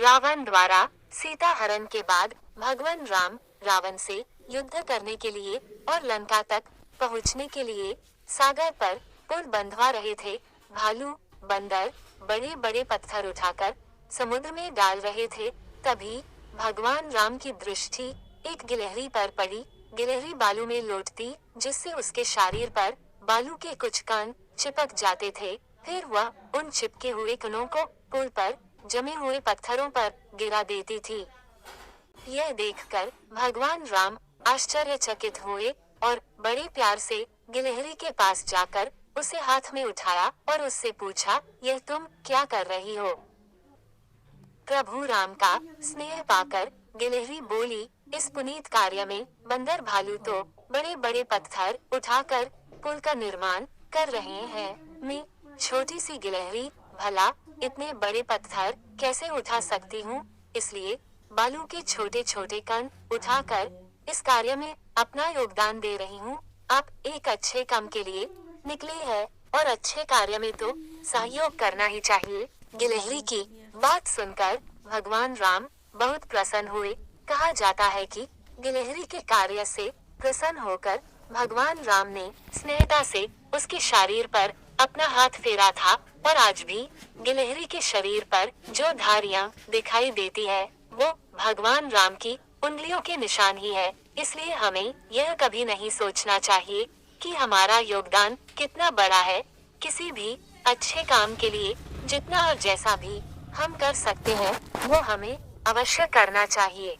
रावण द्वारा सीता हरण के बाद भगवान राम रावण से युद्ध करने के लिए और लंका तक पहुंचने के लिए सागर पर पुल बंधवा रहे थे। भालू बंदर बड़े बड़े पत्थर उठाकर समुद्र में डाल रहे थे। तभी भगवान राम की दृष्टि एक गिलहरी पर पड़ी। गिलहरी बालू में लौटती, जिससे उसके शरीर पर बालू के कुछ कण चिपक जाते थे। फिर वह उन चिपके हुए कणों को पुल पर जमे हुए पत्थरों पर गिरा देती थी। यह देखकर भगवान राम आश्चर्यचकित हुए और बड़े प्यार से गिलहरी के पास जाकर उसे हाथ में उठाया और उससे पूछा, यह तुम क्या कर रही हो? प्रभु राम का स्नेह पाकर गिलहरी बोली, इस पुनीत कार्य में बंदर भालू तो बड़े बड़े पत्थर उठाकर पुल का निर्माण कर रहे हैं। मैं छोटी सी गिलहरी भला इतने बड़े पत्थर कैसे उठा सकती हूँ? इसलिए बालू के छोटे छोटे कण उठाकर इस कार्य में अपना योगदान दे रही हूँ। आप एक अच्छे काम के लिए निकले हैं और अच्छे कार्य में तो सहयोग करना ही चाहिए। गिलहरी की बात सुनकर भगवान राम बहुत प्रसन्न हुए। कहा जाता है कि गिलहरी के कार्य से प्रसन्न होकर भगवान राम ने स्नेहता से उसके शरीर पर अपना हाथ फेरा था और आज भी गिलहरी के शरीर पर जो धारियां दिखाई देती है वो भगवान राम की उंगलियों के निशान ही है। इसलिए हमें यह कभी नहीं सोचना चाहिए कि हमारा योगदान कितना बड़ा है। किसी भी अच्छे काम के लिए जितना और जैसा भी हम कर सकते हैं वो हमें अवश्य करना चाहिए।